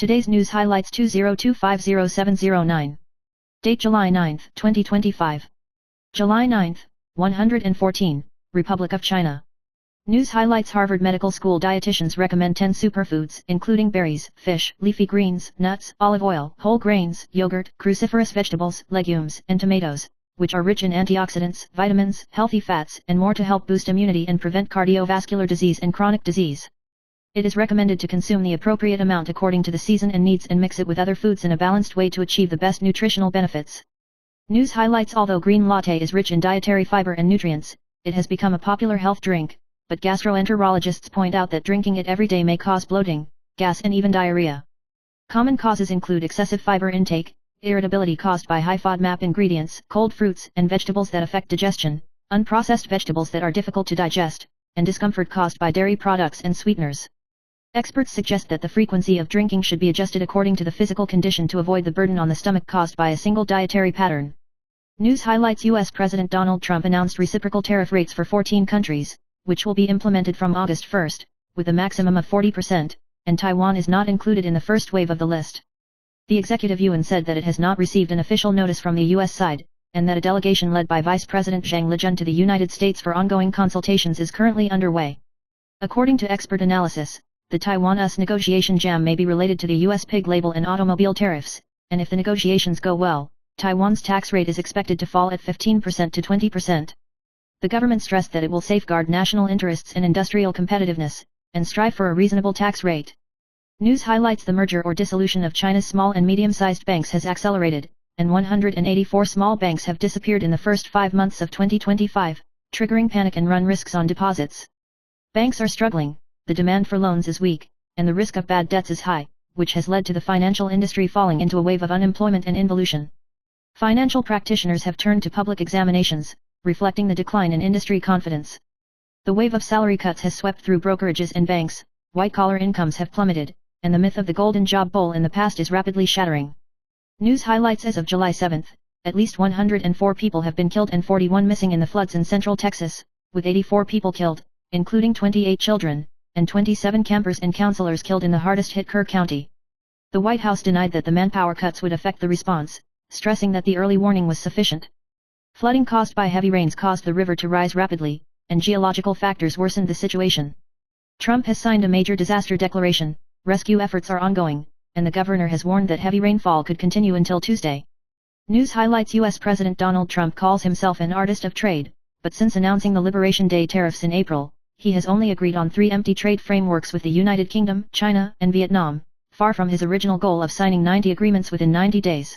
Today's news highlights 20250709. Date July 9, 2025. July 9, 114, Republic of China. News highlights: Harvard Medical School dietitians recommend 10 superfoods, including berries, fish, leafy greens, nuts, olive oil, whole grains, yogurt, cruciferous vegetables, legumes, and tomatoes, which are rich in antioxidants, vitamins, healthy fats, and more to help boost immunity and prevent cardiovascular disease and chronic disease. It is recommended to consume the appropriate amount according to the season and needs and mix it with other foods in a balanced way to achieve the best nutritional benefits. News highlights: although green latte is rich in dietary fiber and nutrients, it has become a popular health drink, but gastroenterologists point out that drinking it every day may cause bloating, gas and even diarrhea. Common causes include excessive fiber intake, irritability caused by high FODMAP ingredients, cold fruits and vegetables that affect digestion, unprocessed vegetables that are difficult to digest, and discomfort caused by dairy products and sweeteners. Experts suggest that the frequency of drinking should be adjusted according to the physical condition to avoid the burden on the stomach caused by a single dietary pattern. News highlights: U.S. President Donald Trump announced reciprocal tariff rates for 14 countries, which will be implemented from August 1, with a maximum of 40%, and Taiwan is not included in the first wave of the list. The executive yuan said that it has not received an official notice from the U.S. side, and that a delegation led by Vice President Zhang Lijian to the United States for ongoing consultations is currently underway. According to expert analysis, the Taiwan-US negotiation jam may be related to the U.S. pig label and automobile tariffs, and if the negotiations go well, Taiwan's tax rate is expected to fall at 15% to 20%. The government stressed that it will safeguard national interests and industrial competitiveness, and strive for a reasonable tax rate. News highlights: the merger or dissolution of China's small and medium-sized banks has accelerated, and 184 small banks have disappeared in the first 5 months of 2025, triggering panic and run risks on deposits. Banks are struggling, the demand for loans is weak, and the risk of bad debts is high, which has led to the financial industry falling into a wave of unemployment and involution. Financial practitioners have turned to public examinations, reflecting the decline in industry confidence. The wave of salary cuts has swept through brokerages and banks, white-collar incomes have plummeted, and the myth of the golden job bowl in the past is rapidly shattering. News highlights: as of July 7, at least 104 people have been killed and 41 missing in the floods in central Texas, with 84 people killed, including 28 children, and 27 campers and counselors killed in the hardest-hit Kerr County. The White House denied that the manpower cuts would affect the response, stressing that the early warning was sufficient. Flooding caused by heavy rains caused the river to rise rapidly, and geological factors worsened the situation. Trump has signed a major disaster declaration, rescue efforts are ongoing, and the governor has warned that heavy rainfall could continue until Tuesday. News highlights: U.S. President Donald Trump calls himself an artist of trade, but since announcing the Liberation Day tariffs in April, he has only agreed on 3 empty trade frameworks with the United Kingdom, China, and Vietnam, far from his original goal of signing 90 agreements within 90 days.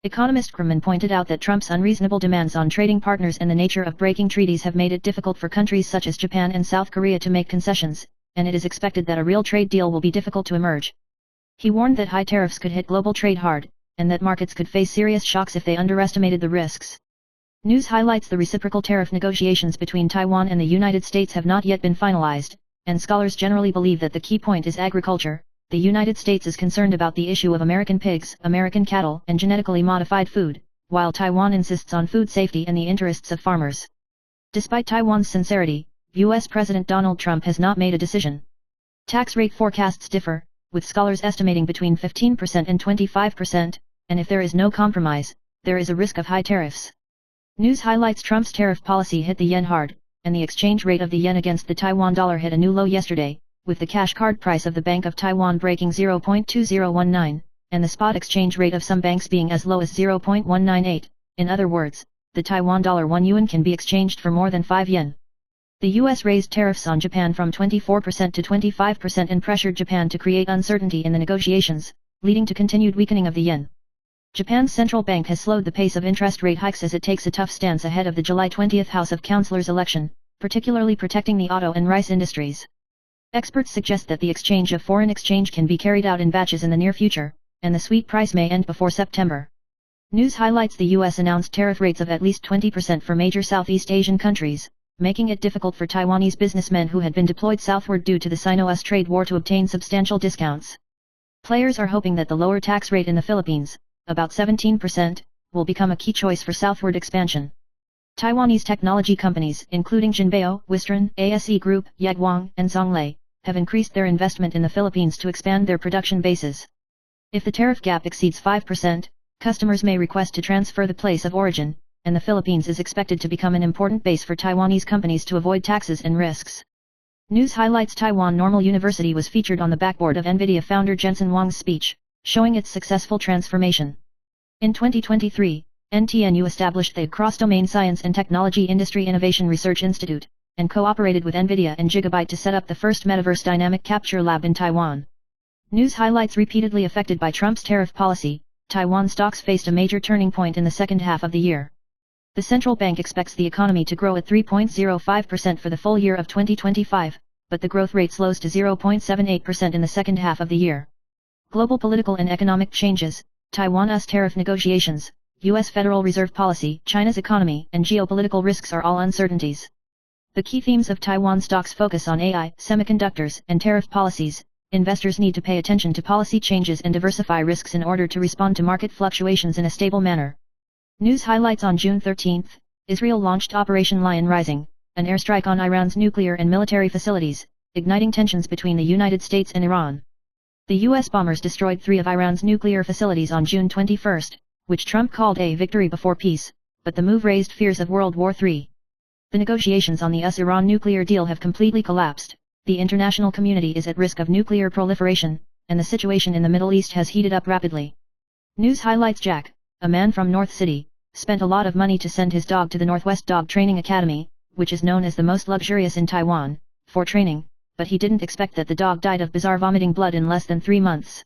Economist Krugman pointed out that Trump's unreasonable demands on trading partners and the nature of breaking treaties have made it difficult for countries such as Japan and South Korea to make concessions, and it is expected that a real trade deal will be difficult to emerge. He warned that high tariffs could hit global trade hard, and that markets could face serious shocks if they underestimated the risks. News highlights: the reciprocal tariff negotiations between Taiwan and the United States have not yet been finalized, and scholars generally believe that the key point is agriculture. The United States is concerned about the issue of American pigs, American cattle, and genetically modified food, while Taiwan insists on food safety and the interests of farmers. Despite Taiwan's sincerity, U.S. President Donald Trump has not made a decision. Tax rate forecasts differ, with scholars estimating between 15% and 25%, and if there is no compromise, there is a risk of high tariffs. News highlights: Trump's tariff policy hit the yen hard, and the exchange rate of the yen against the Taiwan dollar hit a new low yesterday, with the cash card price of the Bank of Taiwan breaking 0.2019, and the spot exchange rate of some banks being as low as 0.198. In other words, the Taiwan dollar 1 yuan can be exchanged for more than 5 yen. The U.S. raised tariffs on Japan from 24% to 25% and pressured Japan to create uncertainty in the negotiations, leading to continued weakening of the yen. Japan's central bank has slowed the pace of interest rate hikes as it takes a tough stance ahead of the July 20 House of Councilors election, particularly protecting the auto and rice industries. Experts suggest that the exchange of foreign exchange can be carried out in batches in the near future, and the sweep price may end before September. News highlights: the U.S. announced tariff rates of at least 20% for major Southeast Asian countries, making it difficult for Taiwanese businessmen who had been deployed southward due to the Sino-US trade war to obtain substantial discounts. Players are hoping that the lower tax rate in the Philippines, about 17%, will become a key choice for southward expansion. Taiwanese technology companies, including Jinbei, Wistron, ASE Group, Yagwang, and Zonglei, have increased their investment in the Philippines to expand their production bases. If the tariff gap exceeds 5%, customers may request to transfer the place of origin, and the Philippines is expected to become an important base for Taiwanese companies to avoid taxes and risks. News highlights: Taiwan Normal University was featured on the backboard of NVIDIA founder Jensen Huang's speech, showing its successful transformation. In 2023, NTNU established the Cross-Domain Science and Technology Industry Innovation Research Institute, and cooperated with NVIDIA and Gigabyte to set up the first Metaverse Dynamic Capture Lab in Taiwan. News highlights: repeatedly affected by Trump's tariff policy, Taiwan stocks faced a major turning point in the second half of the year. The central bank expects the economy to grow at 3.05% for the full year of 2025, but the growth rate slows to 0.78% in the second half of the year. Global political and economic changes, Taiwan's tariff negotiations, U.S. Federal Reserve policy, China's economy, and geopolitical risks are all uncertainties. The key themes of Taiwan stocks focus on AI, semiconductors, and tariff policies. Investors need to pay attention to policy changes and diversify risks in order to respond to market fluctuations in a stable manner. News highlights: on June 13, Israel launched Operation Lion Rising, an airstrike on Iran's nuclear and military facilities, igniting tensions between the United States and Iran. The U.S. bombers destroyed 3 of Iran's nuclear facilities on June 21, which Trump called a victory before peace, but the move raised fears of World War III. The negotiations on the US-Iran nuclear deal have completely collapsed. The international community is at risk of nuclear proliferation, and the situation in the Middle East has heated up rapidly. News highlights: Jack, a man from North City, spent a lot of money to send his dog to the Northwest Dog Training Academy, which is known as the most luxurious in Taiwan, for training, but he didn't expect that the dog died of bizarre vomiting blood in less than 3 months.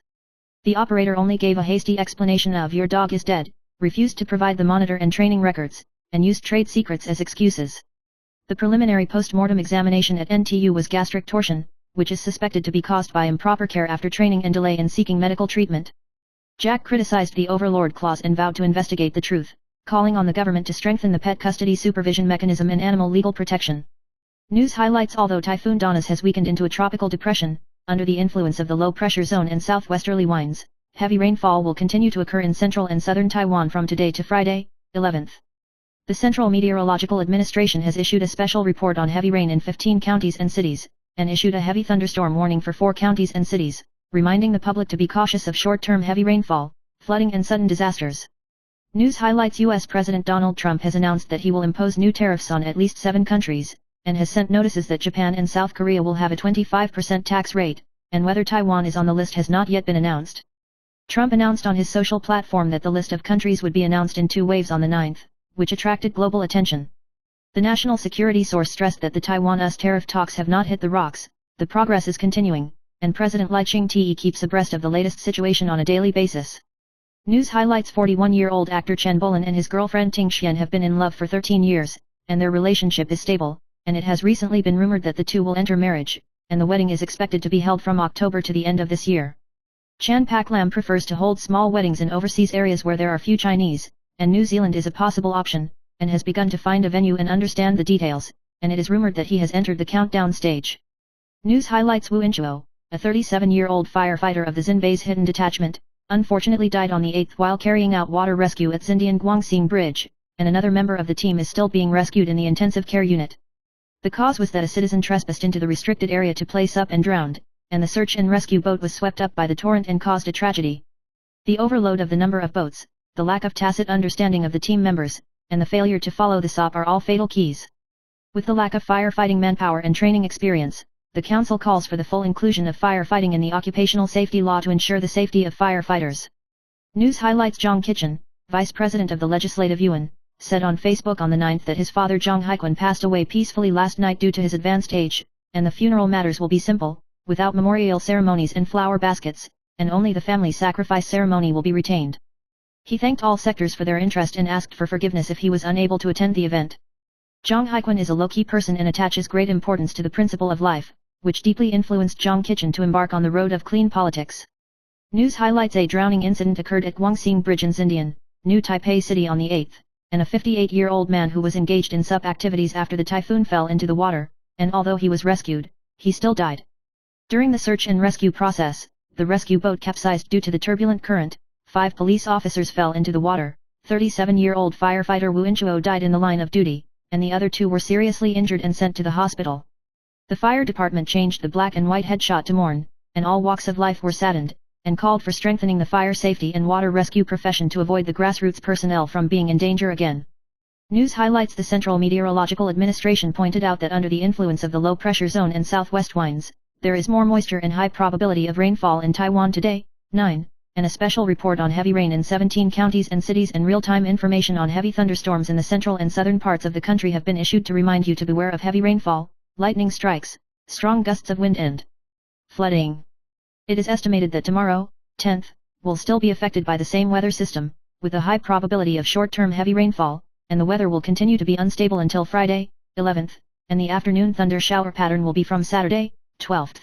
The operator only gave a hasty explanation of "your dog is dead," refused to provide the monitor and training records, and used trade secrets as excuses. The preliminary post-mortem examination at NTU was gastric torsion, which is suspected to be caused by improper care after training and delay in seeking medical treatment. Jack criticized the overlord clause and vowed to investigate the truth, calling on the government to strengthen the pet custody supervision mechanism and animal legal protection. News highlights: although Typhoon Donas has weakened into a tropical depression, under the influence of the low-pressure zone and southwesterly winds, heavy rainfall will continue to occur in central and southern Taiwan from today to Friday, 11th. The Central Meteorological Administration has issued a special report on heavy rain in 15 counties and cities, and issued a heavy thunderstorm warning for 4 counties and cities, reminding the public to be cautious of short-term heavy rainfall, flooding and sudden disasters. News highlights: U.S. President Donald Trump has announced that he will impose new tariffs on at least 7 countries, and has sent notices that Japan and South Korea will have a 25% tax rate, and whether Taiwan is on the list has not yet been announced. Trump announced on his social platform that the list of countries would be announced in 2 waves on the 9th, which attracted global attention. The national security source stressed that the Taiwan-US tariff talks have not hit the rocks, the progress is continuing, and President Lai Ching-te keeps abreast of the latest situation on a daily basis. News highlights: 41-year-old actor Chen Bolin and his girlfriend Ting Xian have been in love for 13 years, and their relationship is stable, and it has recently been rumored that the two will enter marriage, and the wedding is expected to be held from October to the end of this year. Chan Pak Lam prefers to hold small weddings in overseas areas where there are few Chinese, and New Zealand is a possible option, and has begun to find a venue and understand the details, and it is rumored that he has entered the countdown stage. News highlights: Wu Inchuo, a 37-year-old firefighter of the Xinbei's Hidden Detachment, unfortunately died on the 8th while carrying out water rescue at Xindian Guangxing Bridge, and another member of the team is still being rescued in the intensive care unit. The cause was that a citizen trespassed into the restricted area to place up and drowned, and the search and rescue boat was swept up by the torrent and caused a tragedy. The overload of the number of boats, the lack of tacit understanding of the team members, and the failure to follow the SOP are all fatal keys. With the lack of firefighting manpower and training experience, the Council calls for the full inclusion of firefighting in the occupational safety law to ensure the safety of firefighters. News highlights: Zhang Qichen, Vice President of the Legislative Yuan, said on Facebook on the 9th that his father Zhang Haiquan passed away peacefully last night due to his advanced age, and the funeral matters will be simple, without memorial ceremonies and flower baskets, and only the family sacrifice ceremony will be retained. He thanked all sectors for their interest and asked for forgiveness if he was unable to attend the event. Zhang Haiquan is a low-key person and attaches great importance to the principle of life, which deeply influenced Zhang Qichen to embark on the road of clean politics. News highlights: a drowning incident occurred at Guangxing Bridge in Xindian, New Taipei City on the 8th, and a 58-year-old man who was engaged in SUP activities after the typhoon fell into the water, and although he was rescued, he still died. During the search and rescue process, the rescue boat capsized due to the turbulent current. 5 police officers fell into the water, 37-year-old firefighter Wu Inchuo died in the line of duty, and the other 2 were seriously injured and sent to the hospital. The fire department changed the black and white headshot to mourn, and all walks of life were saddened, and called for strengthening the fire safety and water rescue profession to avoid the grassroots personnel from being in danger again. News highlights: the Central Meteorological Administration pointed out that under the influence of the low-pressure zone and southwest winds, there is more moisture and high probability of rainfall in Taiwan today, 9, and a special report on heavy rain in 17 counties and cities and real-time information on heavy thunderstorms in the central and southern parts of the country have been issued to remind you to beware of heavy rainfall, lightning strikes, strong gusts of wind and flooding. It is estimated that tomorrow, 10th, will still be affected by the same weather system, with a high probability of short-term heavy rainfall, and the weather will continue to be unstable until Friday, 11th, and the afternoon thunder shower pattern will be from Saturday, 12th.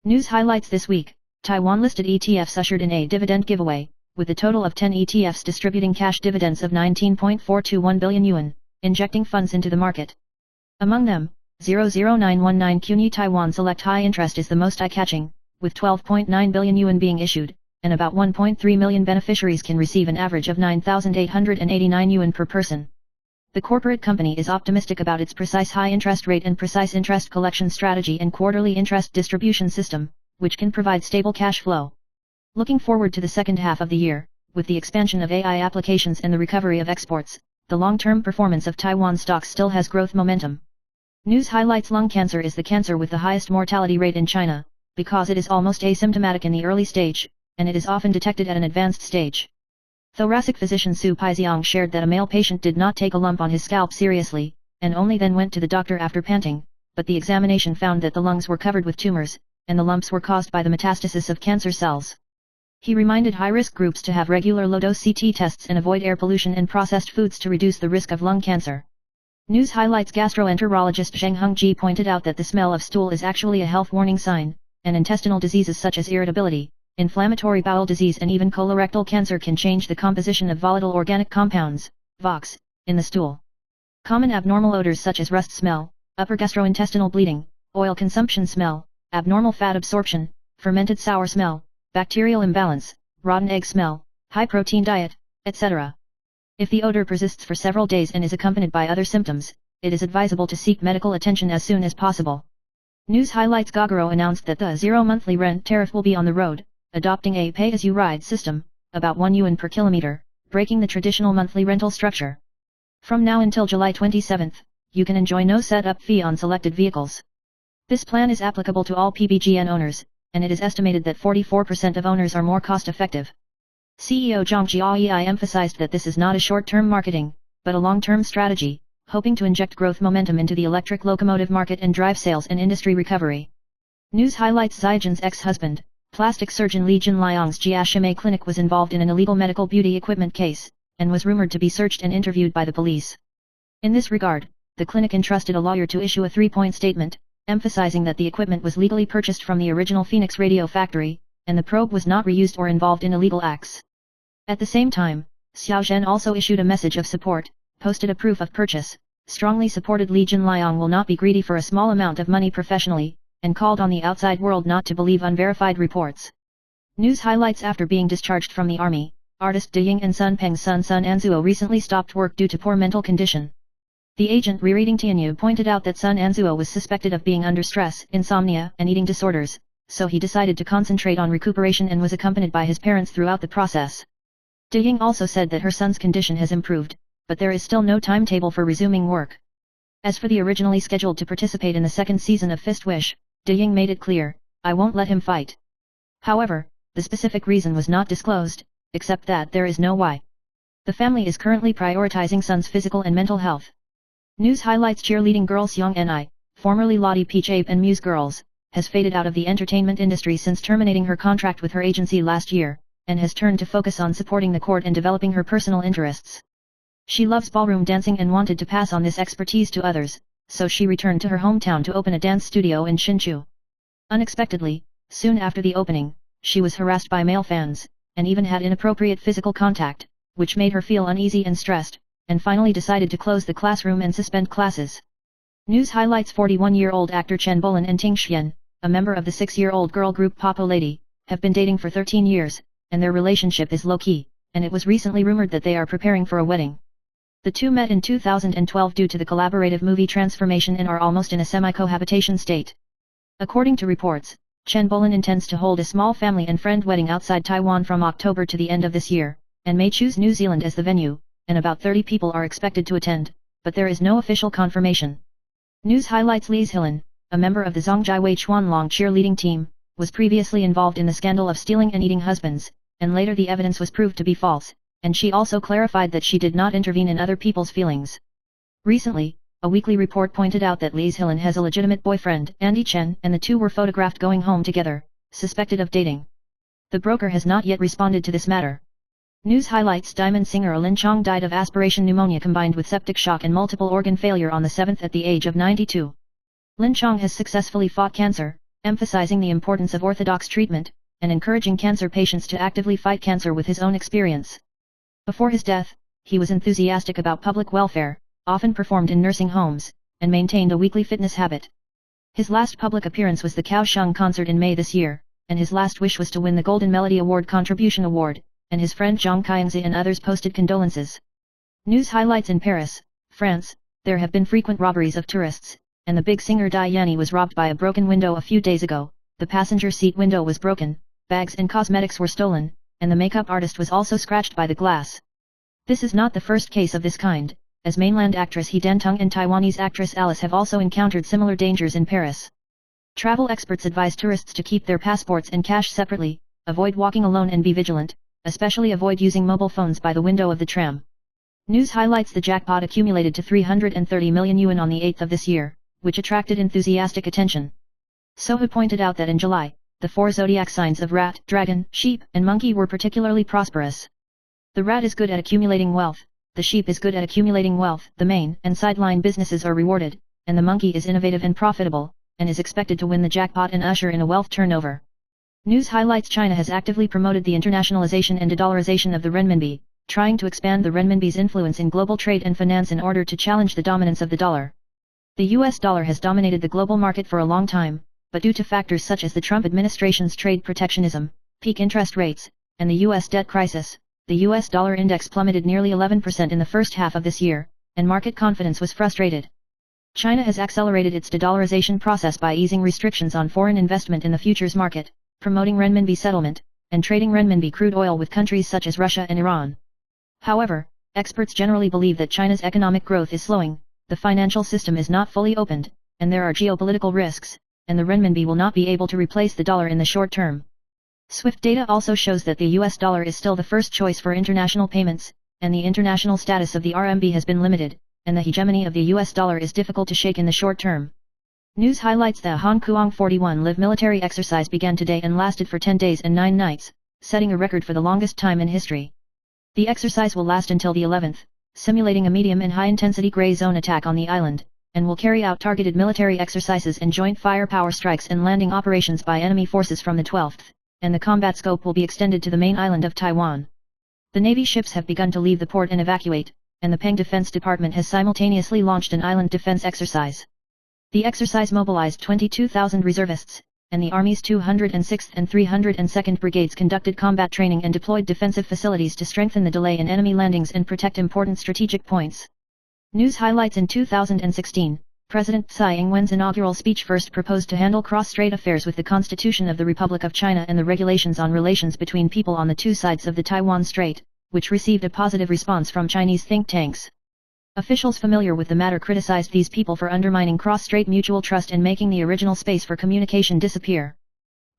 News highlights this week: Taiwan-listed ETFs ushered in a dividend giveaway, with a total of 10 ETFs distributing cash dividends of 19.421 billion yuan, injecting funds into the market. Among them, 00919 CUNY Taiwan Select High Interest is the most eye-catching, with 12.9 billion yuan being issued, and about 1.3 million beneficiaries can receive an average of 9,889 yuan per person. The corporate company is optimistic about its precise high interest rate and precise interest collection strategy and quarterly interest distribution system, which can provide stable cash flow. Looking forward to the second half of the year, with the expansion of AI applications and the recovery of exports, the long-term performance of Taiwan stocks still has growth momentum. News highlights: lung cancer is the cancer with the highest mortality rate in China, because it is almost asymptomatic in the early stage, and it is often detected at an advanced stage. Thoracic physician Su Paiziang shared that a male patient did not take a lump on his scalp seriously, and only then went to the doctor after panting, but the examination found that the lungs were covered with tumors, and the lumps were caused by the metastasis of cancer cells. He reminded high-risk groups to have regular low-dose CT tests and avoid air pollution and processed foods to reduce the risk of lung cancer. News highlights: gastroenterologist Zheng Hengji pointed out that the smell of stool is actually a health warning sign, and intestinal diseases such as irritability, inflammatory bowel disease and even colorectal cancer can change the composition of volatile organic compounds, VOX, in the stool. Common abnormal odors such as rust smell, upper gastrointestinal bleeding, oil consumption smell, abnormal fat absorption, fermented sour smell, bacterial imbalance, rotten egg smell, high protein diet, etc. If the odor persists for several days and is accompanied by other symptoms, it is advisable to seek medical attention as soon as possible. News highlights: Gogoro announced that the zero monthly rent tariff will be on the road, adopting a pay-as-you-ride system, about 1 yuan per kilometer, breaking the traditional monthly rental structure. From now until July 27, you can enjoy no setup fee on selected vehicles. This plan is applicable to all PBGN owners, and it is estimated that 44% of owners are more cost-effective. CEO Zhang Jiayi emphasized that this is not a short-term marketing, but a long-term strategy, hoping to inject growth momentum into the electric locomotive market and drive sales and industry recovery. News highlights: Zaijian's ex-husband, plastic surgeon Li Junliang's Jiashime clinic was involved in an illegal medical beauty equipment case, and was rumored to be searched and interviewed by the police. In this regard, the clinic entrusted a lawyer to issue a 3-point statement, emphasizing that the equipment was legally purchased from the original Phoenix radio factory, and the probe was not reused or involved in illegal acts. At the same time, Xiao Zhen also issued a message of support, posted a proof of purchase, strongly supported Li Junliang will not be greedy for a small amount of money professionally, and called on the outside world not to believe unverified reports. News highlights: after being discharged from the army, artist De Ying and Sun Peng's son Sun Anzuo recently stopped work due to poor mental condition. The agent rereading Tianyu pointed out that Sun Anzuo was suspected of being under stress, insomnia, and eating disorders, so he decided to concentrate on recuperation and was accompanied by his parents throughout the process. De Ying also said that her son's condition has improved, but there is still no timetable for resuming work. As for the originally scheduled to participate in the second season of Fist Wish, De Ying made it clear, "I won't let him fight." However, the specific reason was not disclosed, except that there is no why. The family is currently prioritizing Sun's physical and mental health. News highlights: cheerleading girl Xiong Ni, formerly Lottie Peach Ape and Muse Girls, has faded out of the entertainment industry since terminating her contract with her agency last year, and has turned to focus on supporting the court and developing her personal interests. She loves ballroom dancing and wanted to pass on this expertise to others, so she returned to her hometown to open a dance studio in Hsinchu. Unexpectedly, soon after the opening, she was harassed by male fans, and even had inappropriate physical contact, which made her feel uneasy and stressed, and finally decided to close the classroom and suspend classes. News highlights: 41-year-old actor Chen Bolan and Ting Xian, a member of the 6-year-old girl group Popo Lady, have been dating for 13 years, and their relationship is low-key, and it was recently rumored that they are preparing for a wedding. The two met in 2012 due to the collaborative movie Transformation and are almost in a semi-cohabitation state. According to reports, Chen Bolin intends to hold a small family and friend wedding outside Taiwan from October to the end of this year, and may choose New Zealand as the venue, and about 30 people are expected to attend, but there is no official confirmation. News highlights Li Zhilin, a member of the Zhongjaiwei Chuanlong cheerleading team, was previously involved in the scandal of stealing and eating husbands, and later the evidence was proved to be false, and she also clarified that she did not intervene in other people's feelings. Recently, a weekly report pointed out that Li Zhilin has a legitimate boyfriend, Andy Chen, and the two were photographed going home together, suspected of dating. The broker has not yet responded to this matter. News highlights Diamond singer Lin Chong died of aspiration pneumonia combined with septic shock and multiple organ failure on the 7th at the age of 92. Lin Chong has successfully fought cancer, emphasizing the importance of orthodox treatment, and encouraging cancer patients to actively fight cancer with his own experience. Before his death, he was enthusiastic about public welfare, often performed in nursing homes, and maintained a weekly fitness habit. His last public appearance was the Kaohsiung concert in May this year, and his last wish was to win the Golden Melody Award Contribution Award, and his friend Zhang Qiangzi and others posted condolences. News highlights in Paris, France, there have been frequent robberies of tourists, and the big singer Dai Yanni was robbed by a broken window a few days ago. The passenger seat window was broken, bags and cosmetics were stolen, and the makeup artist was also scratched by the glass. This is not the first case of this kind, as mainland actress He Dan-tung and Taiwanese actress Alice have also encountered similar dangers in Paris. Travel experts advise tourists to keep their passports and cash separately, avoid walking alone and be vigilant, especially avoid using mobile phones by the window of the tram. News highlights the jackpot accumulated to 330 million yuan on the 8th of this year, which attracted enthusiastic attention. Sohu pointed out that in July, the 4 zodiac signs of rat, dragon, sheep, and monkey were particularly prosperous. The rat is good at accumulating wealth, the sheep is good at accumulating wealth, the main and sideline businesses are rewarded, and the monkey is innovative and profitable, and is expected to win the jackpot and usher in a wealth turnover. News highlights China has actively promoted the internationalization and de-dollarization of the renminbi, trying to expand the renminbi's influence in global trade and finance in order to challenge the dominance of the dollar. The US dollar has dominated the global market for a long time, but due to factors such as the Trump administration's trade protectionism, peak interest rates, and the US debt crisis, the US dollar index plummeted nearly 11% in the first half of this year, and market confidence was frustrated. China has accelerated its de-dollarization process by easing restrictions on foreign investment in the futures market, promoting renminbi settlement, and trading renminbi crude oil with countries such as Russia and Iran. However, experts generally believe that China's economic growth is slowing, the financial system is not fully opened, and there are geopolitical risks, and the renminbi will not be able to replace the dollar in the short term. SWIFT data also shows that the US dollar is still the first choice for international payments, and the international status of the RMB has been limited, and the hegemony of the US dollar is difficult to shake in the short term. News highlights the Han Kuang 41 Live military exercise began today and lasted for 10 days and 9 nights, setting a record for the longest time in history. The exercise will last until the 11th, simulating a medium and high-intensity gray zone attack on the island, and will carry out targeted military exercises and joint firepower strikes and landing operations by enemy forces from the 12th, and the combat scope will be extended to the main island of Taiwan. The Navy ships have begun to leave the port and evacuate, and the Peng Defense Department has simultaneously launched an island defense exercise. The exercise mobilized 22,000 reservists, and the Army's 206th and 302nd Brigades conducted combat training and deployed defensive facilities to strengthen the delay in enemy landings and protect important strategic points. News highlights in 2016, President Tsai Ing-wen's inaugural speech first proposed to handle cross-strait affairs with the Constitution of the Republic of China and the regulations on relations between people on the two sides of the Taiwan Strait, which received a positive response from Chinese think tanks. Officials familiar with the matter criticized these people for undermining cross-strait mutual trust and making the original space for communication disappear.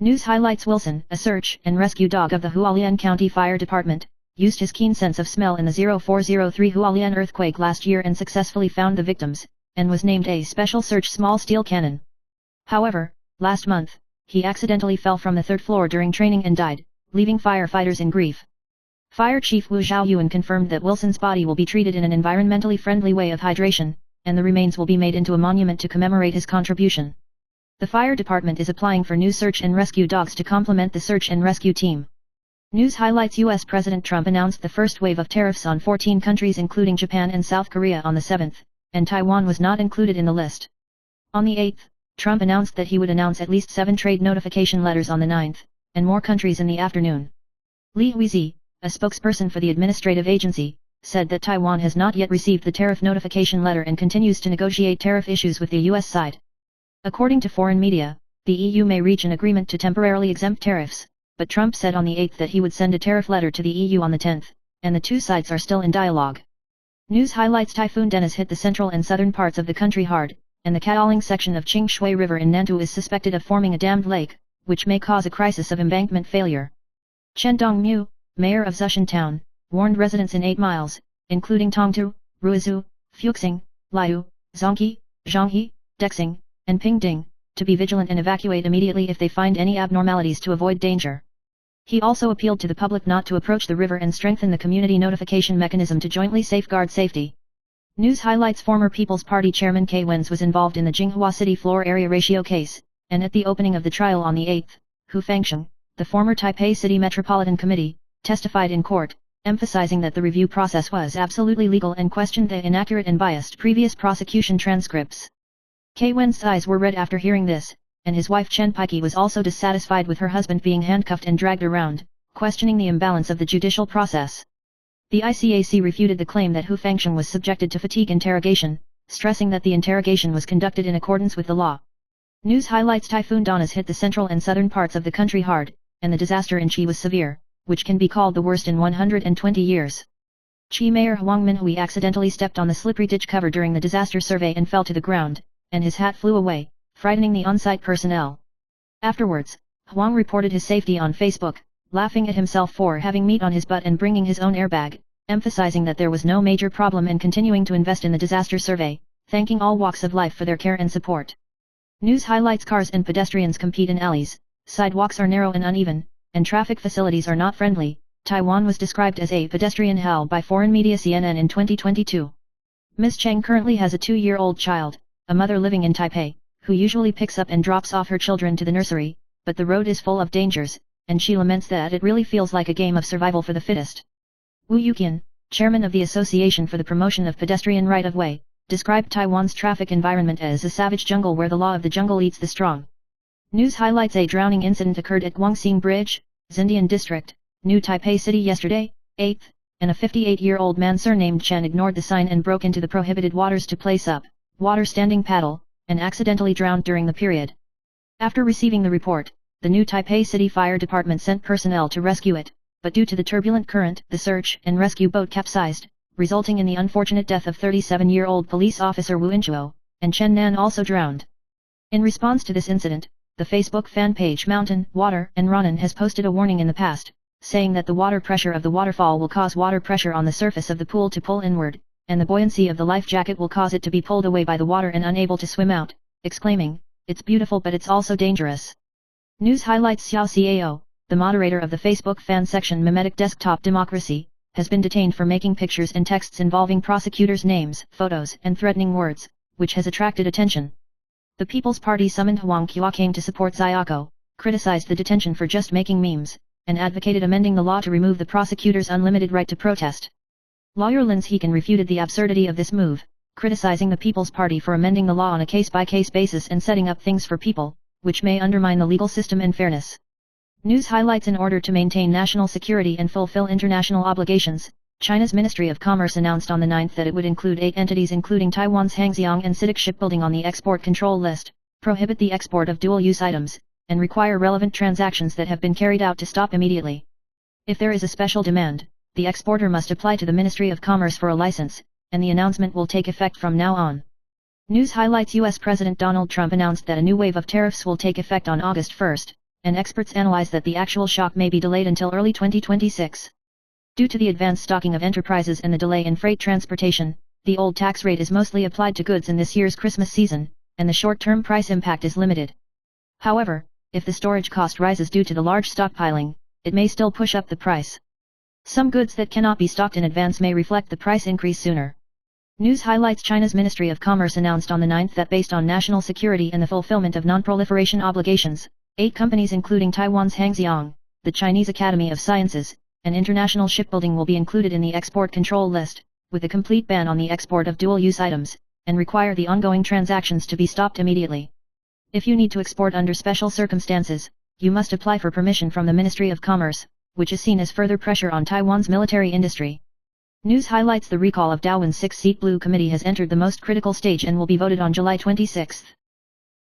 News highlights Wilson, a search and rescue dog of the Hualien County Fire Department, used his keen sense of smell in the 0403 Hualien earthquake last year and successfully found the victims, and was named a Special Search Small Steel Cannon. However, last month, he accidentally fell from the 3rd floor during training and died, leaving firefighters in grief. Fire Chief Wu Zhaoyuan confirmed that Wilson's body will be treated in an environmentally friendly way of hydration, and the remains will be made into a monument to commemorate his contribution. The fire department is applying for new search and rescue dogs to complement the search and rescue team. News highlights US President Trump announced the first wave of tariffs on 14 countries including Japan and South Korea on the 7th, and Taiwan was not included in the list. On the 8th, Trump announced that he would announce at least 7 trade notification letters on the 9th, and more countries in the afternoon. Li Huizi, a spokesperson for the administrative agency, said that Taiwan has not yet received the tariff notification letter and continues to negotiate tariff issues with the US side. According to foreign media, the EU may reach an agreement to temporarily exempt tariffs, but Trump said on the 8th that he would send a tariff letter to the EU on the 10th, and the two sides are still in dialogue. News highlights: Typhoon Dennis hit the central and southern parts of the country hard, and the Kaoling section of Qing Shui River in Nantou is suspected of forming a dammed lake, which may cause a crisis of embankment failure. Chen Dongmu, mayor of Zhejiang Town, warned residents in 8 miles, including Tongtu, Ruizhou, Fuxing, Liu, Zhonghe, Zhonghe, Dexing, and Pingding, to be vigilant and evacuate immediately if they find any abnormalities to avoid danger. He also appealed to the public not to approach the river and strengthen the community notification mechanism to jointly safeguard safety. News highlights: former People's Party chairman Cai Wen's was involved in the Jinghua City floor area ratio case, and at the opening of the trial on the 8th, Hu Fangsheng, the former Taipei City Metropolitan Committee, testified in court, emphasizing that the review process was absolutely legal and questioned the inaccurate and biased previous prosecution transcripts. Cai Wen's eyes were red after hearing this, and his wife Chen Pike was also dissatisfied with her husband being handcuffed and dragged around, questioning the imbalance of the judicial process. The ICAC refuted the claim that Hu Fangsheng was subjected to fatigue interrogation, stressing that the interrogation was conducted in accordance with the law. News highlights: Typhoon Dennis hit the central and southern parts of the country hard, and the disaster in Chi was severe, which can be called the worst in 120 years. Chi Mayor Huang Minhui accidentally stepped on the slippery ditch cover during the disaster survey and fell to the ground, and his hat flew away, frightening the on-site personnel. Afterwards, Huang reported his safety on Facebook, laughing at himself for having meat on his butt and bringing his own airbag, emphasizing that there was no major problem and continuing to invest in the disaster survey, thanking all walks of life for their care and support. News highlights: cars and pedestrians compete in alleys, sidewalks are narrow and uneven, and traffic facilities are not friendly. Taiwan was described as a pedestrian hell by foreign media CNN in 2022. Ms. Cheng currently has a 2-year-old child, a mother living in Taipei, who usually picks up and drops off her children to the nursery, but the road is full of dangers, and she laments that it really feels like a game of survival for the fittest. Wu Yuqian, chairman of the Association for the Promotion of Pedestrian Right-of-Way, described Taiwan's traffic environment as a savage jungle where the law of the jungle eats the strong. News highlights: a drowning incident occurred at Guangxing Bridge, Xindian District, New Taipei City yesterday, 8th, and a 58-year-old man surnamed Chen ignored the sign and broke into the prohibited waters to place up water standing paddle, and accidentally drowned during the period. After receiving the report, the New Taipei City Fire Department sent personnel to rescue it, but due to the turbulent current, the search and rescue boat capsized, resulting in the unfortunate death of 37-year-old police officer Wu Inchuo, and Chen Nan also drowned. In response to this incident, the Facebook fan page Mountain, Water, and Ronan has posted a warning in the past, saying that the water pressure of the waterfall will cause water pressure on the surface of the pool to pull inward, and the buoyancy of the life jacket will cause it to be pulled away by the water and unable to swim out, exclaiming, "It's beautiful but it's also dangerous." News highlights: Xiao Cao, the moderator of the Facebook fan section Memetic Desktop Democracy, has been detained for making pictures and texts involving prosecutors' names, photos, and threatening words, which has attracted attention. The People's Party summoned Huang Qiuqing to support Xiaoko, criticized the detention for just making memes, and advocated amending the law to remove the prosecutor's unlimited right to protest. Lawyer Lin Heekan refuted the absurdity of this move, criticizing the People's Party for amending the law on a case-by-case basis and setting up things for people, which may undermine the legal system and fairness. News highlights: in order to maintain national security and fulfill international obligations, China's Ministry of Commerce announced on the 9th that it would include 8 entities including Taiwan's Hangxiang and CITIC Shipbuilding on the export control list, prohibit the export of dual-use items, and require relevant transactions that have been carried out to stop immediately. If there is a special demand, the exporter must apply to the Ministry of Commerce for a license, and the announcement will take effect from now on. News highlights: US President Donald Trump announced that a new wave of tariffs will take effect on August 1st, and experts analyze that the actual shock may be delayed until early 2026. Due to the advanced stocking of enterprises and the delay in freight transportation, the old tax rate is mostly applied to goods in this year's Christmas season, and the short-term price impact is limited. However, if the storage cost rises due to the large stockpiling, it may still push up the price. Some goods that cannot be stocked in advance may reflect the price increase sooner. News highlights: China's Ministry of Commerce announced on the 9th that based on national security and the fulfillment of non-proliferation obligations, 8 companies including Taiwan's Hangxiang, the Chinese Academy of Sciences, and International Shipbuilding will be included in the export control list, with a complete ban on the export of dual-use items, and require the ongoing transactions to be stopped immediately. If you need to export under special circumstances, you must apply for permission from the Ministry of Commerce, which is seen as further pressure on Taiwan's military industry. News highlights: the recall of Darwin's 6-seat Blue Committee has entered the most critical stage and will be voted on July 26.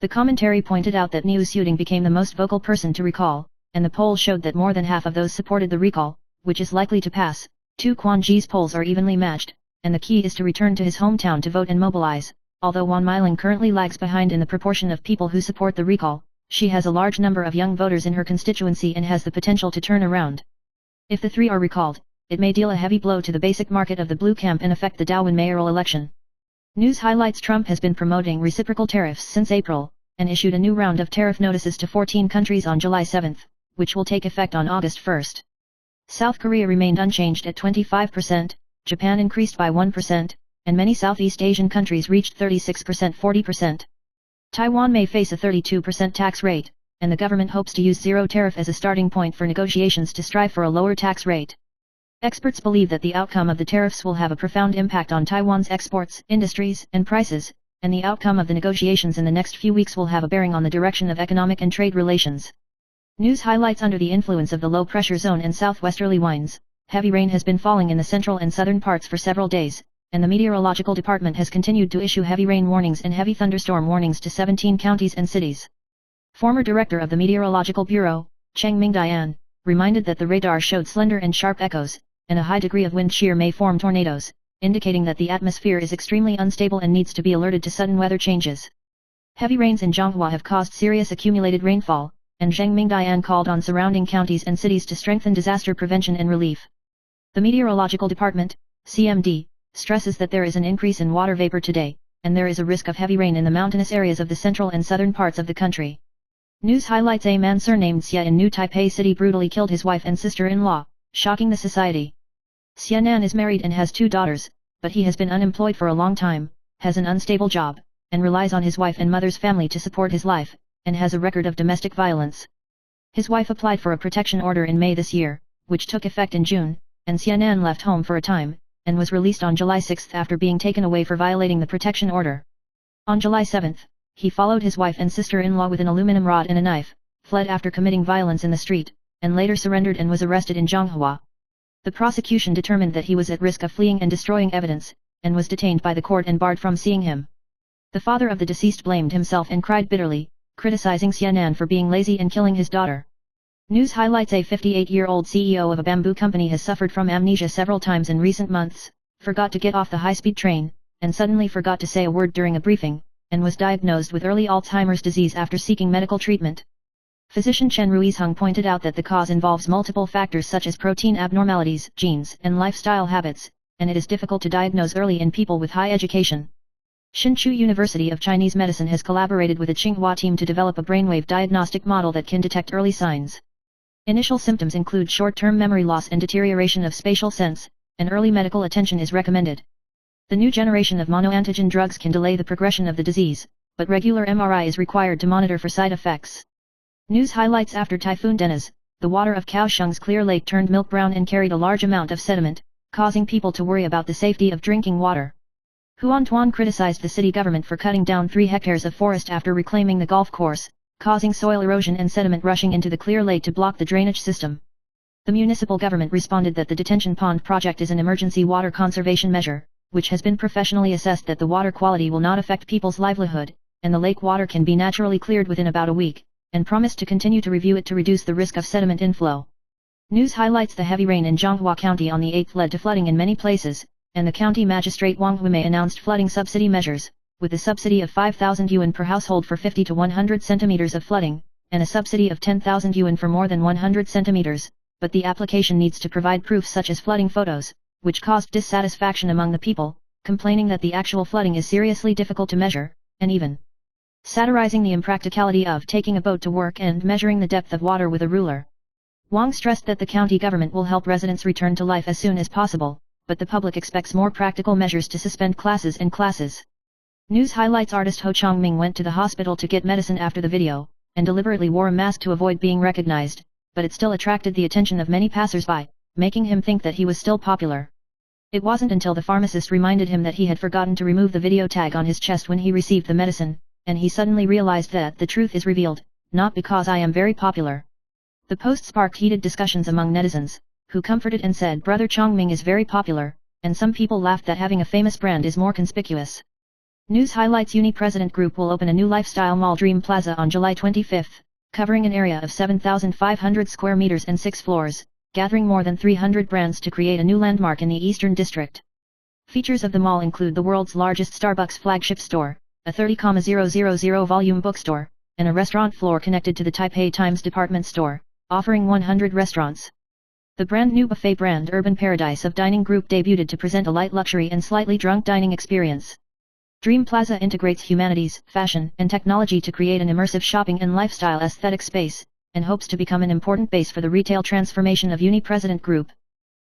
The commentary pointed out that Niu Xiuding became the most vocal person to recall, and the poll showed that more than half of those supported the recall, which is likely to pass. Tu Quanji's polls are evenly matched, and the key is to return to his hometown to vote and mobilize. Although Wan Meiling currently lags behind in the proportion of people who support the recall, she has a large number of young voters in her constituency and has the potential to turn around. If the three are recalled, it may deal a heavy blow to the basic market of the blue camp and affect the Dawen mayoral election. News highlights: Trump has been promoting reciprocal tariffs since April, and issued a new round of tariff notices to 14 countries on July 7, which will take effect on August 1. South Korea remained unchanged at 25%, Japan increased by 1%, and many Southeast Asian countries reached 36%, 40%. Taiwan may face a 32% tax rate, and the government hopes to use zero tariff as a starting point for negotiations to strive for a lower tax rate. Experts believe that the outcome of the tariffs will have a profound impact on Taiwan's exports, industries, and prices, and the outcome of the negotiations in the next few weeks will have a bearing on the direction of economic and trade relations. News highlights: under the influence of the low-pressure zone and southwesterly winds, heavy rain has been falling in the central and southern parts for several days, and the meteorological department has continued to issue heavy rain warnings and heavy thunderstorm warnings to 17 counties and cities. Former director of the Meteorological Bureau, Cheng Mingdian, reminded that the radar showed slender and sharp echoes, and a high degree of wind shear may form tornadoes, indicating that the atmosphere is extremely unstable and needs to be alerted to sudden weather changes. Heavy rains in Zhonghua have caused serious accumulated rainfall, and Cheng Mingdian called on surrounding counties and cities to strengthen disaster prevention and relief. The Meteorological Department, CMD, stresses that there is an increase in water vapor today, and there is a risk of heavy rain in the mountainous areas of the central and southern parts of the country. News highlights: a man surnamed Xia in New Taipei City brutally killed his wife and sister-in-law, shocking the society. Xia Nan is married and has 2 daughters, but he has been unemployed for a long time, has an unstable job, and relies on his wife and mother's family to support his life, and has a record of domestic violence. His wife applied for a protection order in May this year, which took effect in June, and Xia Nan left home for a time, and was released on July 6 after being taken away for violating the protection order. On July 7, he followed his wife and sister-in-law with an aluminum rod and a knife, fled after committing violence in the street, and later surrendered and was arrested in Zhonghua. The prosecution determined that he was at risk of fleeing and destroying evidence, and was detained by the court and barred from seeing him. The father of the deceased blamed himself and cried bitterly, criticizing Xia Nan for being lazy and killing his daughter. News highlights: a 58-year-old CEO of a bamboo company has suffered from amnesia several times in recent months, forgot to get off the high-speed train, and suddenly forgot to say a word during a briefing, and was diagnosed with early Alzheimer's disease after seeking medical treatment. Physician Chen Ruizheng pointed out that the cause involves multiple factors such as protein abnormalities, genes, and lifestyle habits, and it is difficult to diagnose early in people with high education. Hsinchu University of Chinese Medicine has collaborated with a Tsinghua team to develop a brainwave diagnostic model that can detect early signs. Initial symptoms include short-term memory loss and deterioration of spatial sense, and early medical attention is recommended. The new generation of monoantigen drugs can delay the progression of the disease, but regular MRI is required to monitor for side effects. News highlights: after Typhoon Dennis, the water of Kaohsiung's clear lake turned milk brown and carried a large amount of sediment, causing people to worry about the safety of drinking water. Huan Tuan criticized the city government for cutting down 3 hectares of forest after reclaiming the golf course, causing soil erosion and sediment rushing into the clear lake to block the drainage system. The municipal government responded that the detention pond project is an emergency water conservation measure, which has been professionally assessed that the water quality will not affect people's livelihood, and the lake water can be naturally cleared within about a week, and promised to continue to review it to reduce the risk of sediment inflow. News highlights: the heavy rain in Zhonghua County on the 8th led to flooding in many places, and the county magistrate Wang Huimei announced flooding subsidy measures, with a subsidy of 5,000 yuan per household for 50 to 100 centimeters of flooding, and a subsidy of 10,000 yuan for more than 100 centimeters, but the application needs to provide proof such as flooding photos, which caused dissatisfaction among the people, complaining that the actual flooding is seriously difficult to measure, and even satirizing the impracticality of taking a boat to work and measuring the depth of water with a ruler. Wang stressed that the county government will help residents return to life as soon as possible, but the public expects more practical measures to suspend classes and classes. News highlights: artist Ho Changming went to the hospital to get medicine after the video, and deliberately wore a mask to avoid being recognized, but it still attracted the attention of many passers-by, making him think that he was still popular. It wasn't until the pharmacist reminded him that he had forgotten to remove the video tag on his chest when he received the medicine, and he suddenly realized that the truth is revealed, not because I am very popular. The post sparked heated discussions among netizens, who comforted and said Brother Changming is very popular, and some people laughed that having a famous brand is more conspicuous. News highlights Uni President Group will open a new lifestyle mall Dream Plaza on July 25, covering an area of 7,500 square meters and 6 floors, gathering more than 300 brands to create a new landmark in the Eastern District. Features of the mall include the world's largest Starbucks flagship store, a 30,000 volume bookstore, and a restaurant floor connected to the Taipei Times department store, offering 100 restaurants. The brand new buffet brand Urban Paradise of Dining Group debuted to present a light luxury and slightly drunk dining experience. Dream Plaza integrates humanities, fashion, and technology to create an immersive shopping and lifestyle aesthetic space, and hopes to become an important base for the retail transformation of Uni President Group.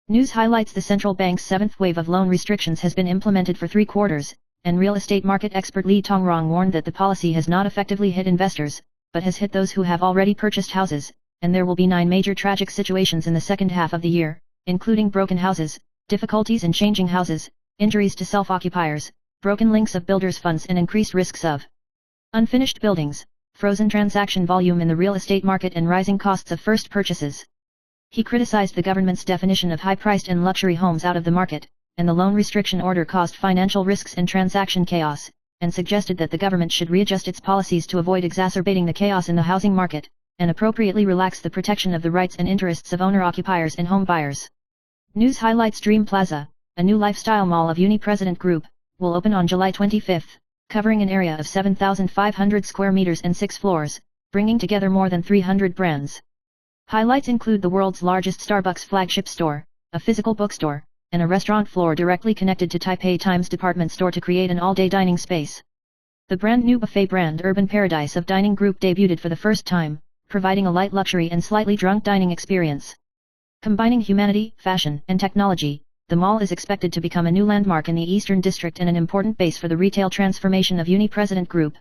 News highlights the central bank's seventh wave of loan restrictions has been implemented for 3 quarters, and real estate market expert Li Tongrong warned that the policy has not effectively hit investors, but has hit those who have already purchased houses, and there will be 9 major tragic situations in the second half of the year, including broken houses, difficulties in changing houses, injuries to self-occupiers, broken links of builders' funds and increased risks of unfinished buildings, frozen transaction volume in the real estate market and rising costs of first purchases. He criticized the government's definition of high-priced and luxury homes out of the market, and the loan restriction order caused financial risks and transaction chaos, and suggested that the government should readjust its policies to avoid exacerbating the chaos in the housing market, and appropriately relax the protection of the rights and interests of owner-occupiers and home buyers. News highlights Dream Plaza, a new lifestyle mall of Uni President Group, will open on July 25, covering an area of 7,500 square meters and 6 floors, bringing together more than 300 brands. Highlights include the world's largest Starbucks flagship store, a physical bookstore, and a restaurant floor directly connected to Taipei Times department store to create an all-day dining space. The brand new buffet brand Urban Paradise of Dining Group debuted for the first time, providing a light luxury and slightly drunk dining experience. Combining humanity, fashion, and technology, the mall is expected to become a new landmark in the Eastern District and an important base for the retail transformation of Uni President Group.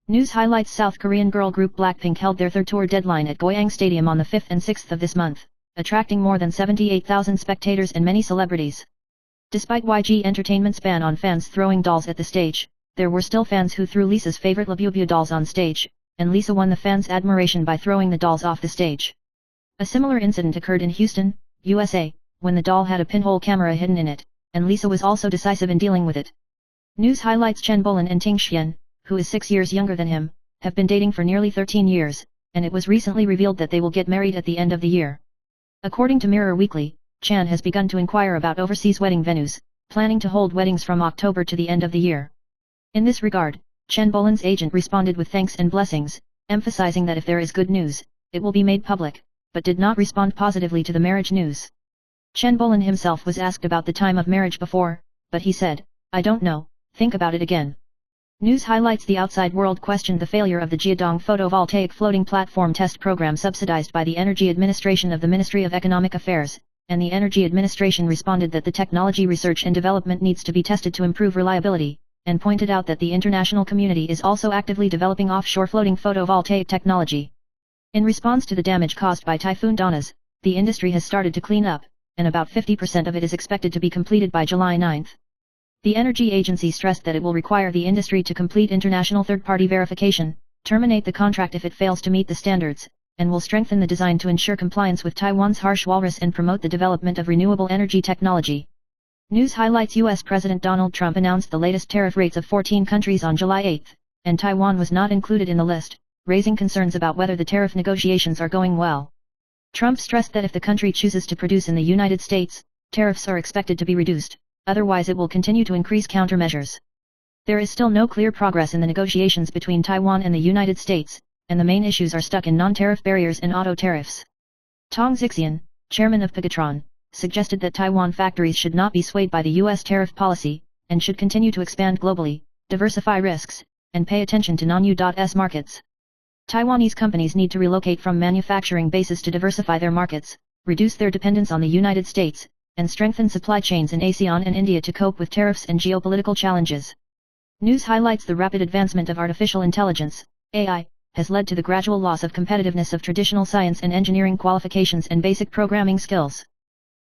News highlights South Korean girl group Blackpink held their third tour deadline at Goyang Stadium on the 5th and 6th of this month, attracting more than 78,000 spectators and many celebrities. Despite YG Entertainment's ban on fans throwing dolls at the stage, there were still fans who threw Lisa's favorite Labubu dolls on stage, and Lisa won the fans' admiration by throwing the dolls off the stage. A similar incident occurred in Houston, USA, when the doll had a pinhole camera hidden in it, and Lisa was also decisive in dealing with it. News highlights Chen Bolin and Ting Xian, who is 6 years younger than him, have been dating for nearly 13 years, and it was recently revealed that they will get married at the end of the year. According to Mirror Weekly, Chan has begun to inquire about overseas wedding venues, planning to hold weddings from October to the end of the year. In this regard, Chen Bolin's agent responded with thanks and blessings, emphasizing that if there is good news, it will be made public, but did not respond positively to the marriage news. Chen Bolin himself was asked about the time of marriage before, but he said, "I don't know, think about it again." News highlights the outside world questioned the failure of the Jiadong photovoltaic floating platform test program subsidized by the Energy Administration of the Ministry of Economic Affairs, and the Energy Administration responded that the technology research and development needs to be tested to improve reliability, and pointed out that the international community is also actively developing offshore floating photovoltaic technology. In response to the damage caused by Typhoon Danas, the industry has started to clean up, and about 50% of it is expected to be completed by July 9. The Energy Agency stressed that it will require the industry to complete international third-party verification, terminate the contract if it fails to meet the standards, and will strengthen the design to ensure compliance with Taiwan's harsh walrus and promote the development of renewable energy technology. News highlights U.S. President Donald Trump announced the latest tariff rates of 14 countries on July 8, and Taiwan was not included in the list, raising concerns about whether the tariff negotiations are going well. Trump stressed that if the country chooses to produce in the United States, tariffs are expected to be reduced, otherwise it will continue to increase countermeasures. There is still no clear progress in the negotiations between Taiwan and the United States, and the main issues are stuck in non-tariff barriers and auto tariffs. Tong Xixian, chairman of Pegatron, suggested that Taiwan factories should not be swayed by the U.S. tariff policy, and should continue to expand globally, diversify risks, and pay attention to non-U.S. markets. Taiwanese companies need to relocate from manufacturing bases to diversify their markets, reduce their dependence on the United States, and strengthen supply chains in ASEAN and India to cope with tariffs and geopolitical challenges. News highlights the rapid advancement of artificial intelligence, AI, has led to the gradual loss of competitiveness of traditional science and engineering qualifications and basic programming skills.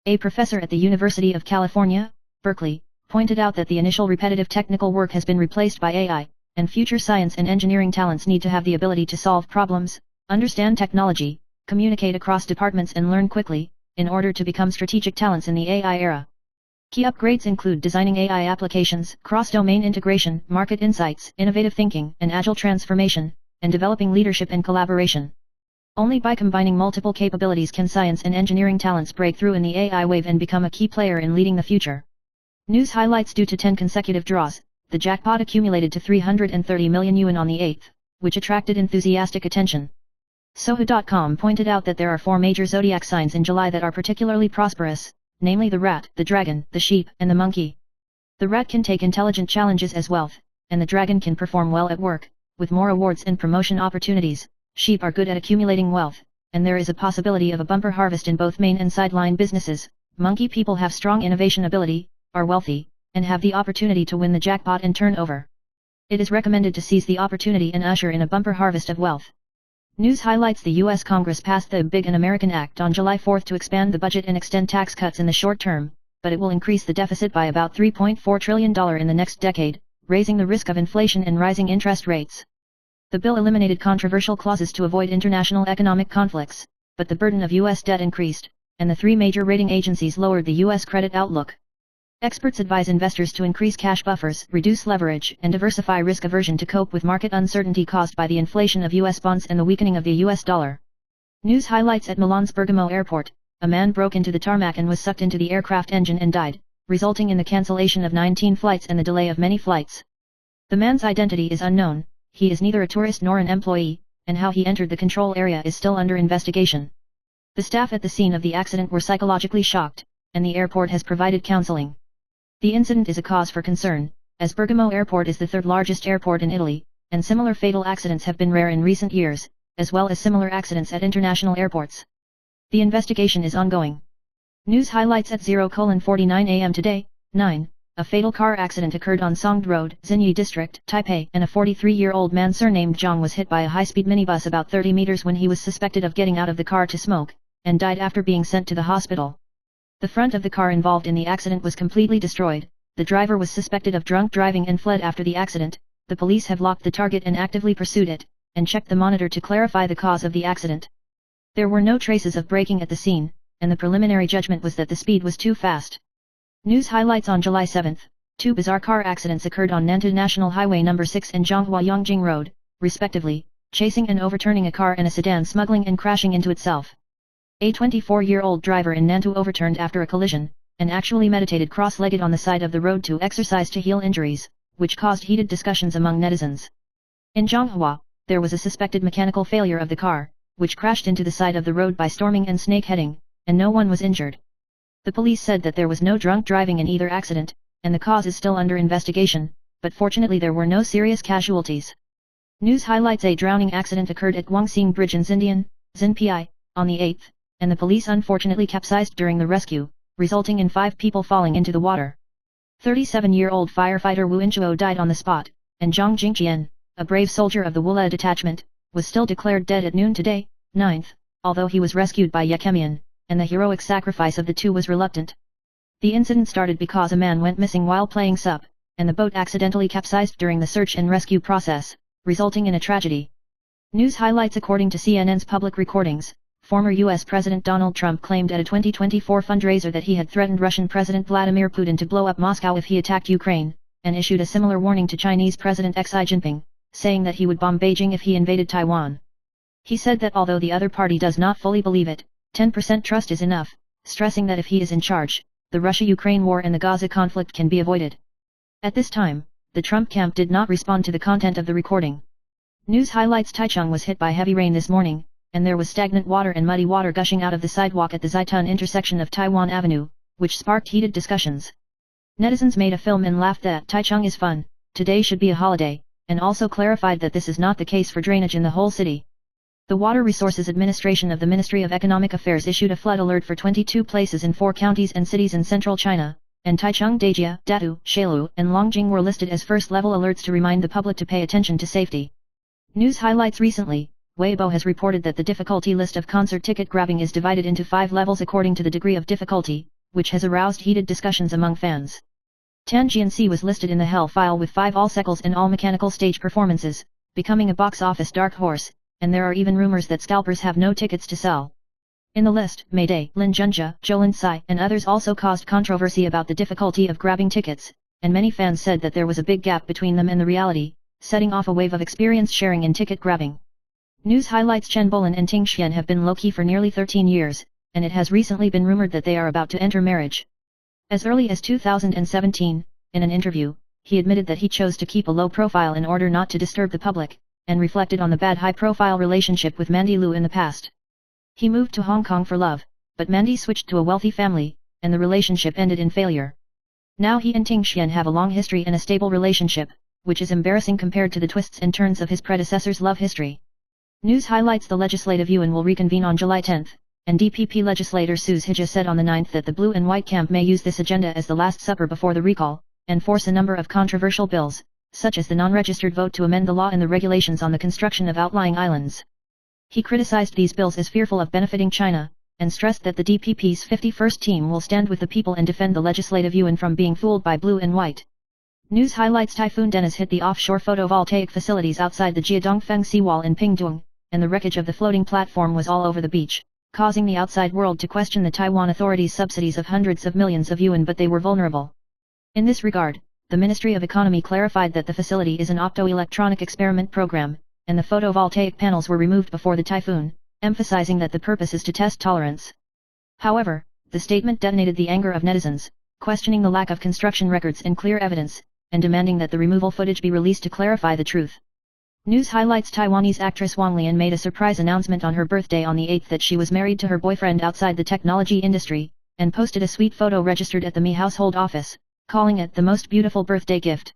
A professor at the University of California, Berkeley, pointed out that the initial repetitive technical work has been replaced by AI, and future science and engineering talents need to have the ability to solve problems, understand technology, communicate across departments and learn quickly, in order to become strategic talents in the AI era. Key upgrades include designing AI applications, cross-domain integration, market insights, innovative thinking, and agile transformation, and developing leadership and collaboration. Only by combining multiple capabilities can science and engineering talents break through in the AI wave and become a key player in leading the future. News highlights: due to 10 consecutive draws, the jackpot accumulated to 330 million yuan on the 8th, which attracted enthusiastic attention. Sohu.com pointed out that there are 4 major zodiac signs in July that are particularly prosperous, namely the rat, the dragon, the sheep, and the monkey. The rat can take intelligent challenges as wealth, and the dragon can perform well at work, with more awards and promotion opportunities. Sheep are good at accumulating wealth, and there is a possibility of a bumper harvest in both main and sideline businesses. Monkey people have strong innovation ability, are wealthy, and have the opportunity to win the jackpot and turn over. It is recommended to seize the opportunity and usher in a bumper harvest of wealth. News highlights: the U.S. Congress passed the Big and American Act on July 4 to expand the budget and extend tax cuts in the short term, but it will increase the deficit by about $3.4 trillion in the next decade, raising the risk of inflation and rising interest rates. The bill eliminated controversial clauses to avoid international economic conflicts, but the burden of U.S. debt increased, and the 3 major rating agencies lowered the U.S. credit outlook. Experts advise investors to increase cash buffers, reduce leverage, and diversify risk aversion to cope with market uncertainty caused by the inflation of U.S. bonds and the weakening of the U.S. dollar. News highlights: at Milan's Bergamo airport, a man broke into the tarmac and was sucked into the aircraft engine and died, resulting in the cancellation of 19 flights and the delay of many flights. The man's identity is unknown, he is neither a tourist nor an employee, and how he entered the control area is still under investigation. The staff at the scene of the accident were psychologically shocked, and the airport has provided counseling. The incident is a cause for concern, as Bergamo Airport is the 3rd largest airport in Italy, and similar fatal accidents have been rare in recent years, as well as similar accidents at international airports. The investigation is ongoing. News highlights: at 0:49 am today, 9, a fatal car accident occurred on Songd Road, Xinyi District, Taipei, and a 43-year-old man surnamed Zhang was hit by a high-speed minibus about 30 meters when he was suspected of getting out of the car to smoke, and died after being sent to the hospital. The front of the car involved in the accident was completely destroyed, the driver was suspected of drunk driving and fled after the accident. The police have locked the target and actively pursued it, and checked the monitor to clarify the cause of the accident. There were no traces of braking at the scene, and the preliminary judgment was that the speed was too fast. News highlights: on July 7, 2 bizarre car accidents occurred on Nantou National Highway No. 6 and Zhonghua Yongjing Road, respectively, chasing and overturning a car and a sedan, smuggling and crashing into itself. A 24-year-old driver in Nantou overturned after a collision, and actually meditated cross-legged on the side of the road to exercise to heal injuries, which caused heated discussions among netizens. In Zhonghua, there was a suspected mechanical failure of the car, which crashed into the side of the road by storming and snakeheading, and no one was injured. The police said that there was no drunk driving in either accident, and the cause is still under investigation, but fortunately there were no serious casualties. News highlights: a drowning accident occurred at Guangxing Bridge in Xinpi, on the 8th, and the police unfortunately capsized during the rescue, resulting in 5 people falling into the water. 37-year-old firefighter Wu Inchuo died on the spot, and Zhang Jingqian, a brave soldier of the Wula detachment, was still declared dead at noon today, 9th, although he was rescued by Yekemian, and the heroic sacrifice of the 2 was reluctant. The incident started because a man went missing while playing sup, and the boat accidentally capsized during the search and rescue process, resulting in a tragedy. News highlights: according to CNN's public recordings, former U.S. President Donald Trump claimed at a 2024 fundraiser that he had threatened Russian President Vladimir Putin to blow up Moscow if he attacked Ukraine, and issued a similar warning to Chinese President Xi Jinping, saying that he would bomb Beijing if he invaded Taiwan. He said that although the other party does not fully believe it, 10% trust is enough, stressing that if he is in charge, the Russia-Ukraine war and the Gaza conflict can be avoided. At this time, the Trump camp did not respond to the content of the recording. News highlights: Taichung was hit by heavy rain this morning, and there was stagnant water and muddy water gushing out of the sidewalk at the Zaitun intersection of Taiwan Avenue, which sparked heated discussions. Netizens made a film and laughed that Taichung is fun, today should be a holiday, and also clarified that this is not the case for drainage in the whole city. The Water Resources Administration of the Ministry of Economic Affairs issued a flood alert for 22 places in 4 counties and cities in central China, and Taichung, Dajia, Datu, Shailu, and Longjing were listed as first-level alerts to remind the public to pay attention to safety. News highlights: recently, Weibo has reported that the difficulty list of concert ticket grabbing is divided into 5 levels according to the degree of difficulty, which has aroused heated discussions among fans. Tan Jianxi was listed in the Hell file with 5 all-secals and all-mechanical stage performances, becoming a box office dark horse, and there are even rumors that scalpers have no tickets to sell. In the list, Mayday, Lin Junjia, Jolin Tsai, and others also caused controversy about the difficulty of grabbing tickets, and many fans said that there was a big gap between them and the reality, setting off a wave of experience sharing in ticket grabbing. News highlights Chen Bolin and Ting Xian have been low-key for nearly 13 years, and it has recently been rumored that they are about to enter marriage. As early as 2017, in an interview, he admitted that he chose to keep a low profile in order not to disturb the public, and reflected on the bad high-profile relationship with Mandy Liu in the past. He moved to Hong Kong for love, but Mandy switched to a wealthy family, and the relationship ended in failure. Now he and Ting Xian have a long history and a stable relationship, which is embarrassing compared to the twists and turns of his predecessor's love history. News highlights the Legislative Yuan will reconvene on July 10, and DPP legislator Suze Hija said on the 9th that the Blue and White camp may use this agenda as the last supper before the recall, and force a number of controversial bills, such as the non-registered vote to amend the law and the regulations on the construction of outlying islands. He criticized these bills as fearful of benefiting China, and stressed that the DPP's 51st team will stand with the people and defend the Legislative Yuan from being fooled by Blue and White. News highlights Typhoon Dennis hit the offshore photovoltaic facilities outside the Jiadongfeng seawall in Pingtung, and the wreckage of the floating platform was all over the beach, causing the outside world to question the Taiwan authorities' subsidies of hundreds of millions of yuan, but they were vulnerable. In this regard, the Ministry of Economy clarified that the facility is an optoelectronic experiment program, and the photovoltaic panels were removed before the typhoon, emphasizing that the purpose is to test tolerance. However, the statement detonated the anger of netizens, questioning the lack of construction records and clear evidence, and demanding that the removal footage be released to clarify the truth. News highlights Taiwanese actress Wang Lian made a surprise announcement on her birthday on the 8th that she was married to her boyfriend outside the technology industry, and posted a sweet photo registered at the Mi household office, calling it the most beautiful birthday gift.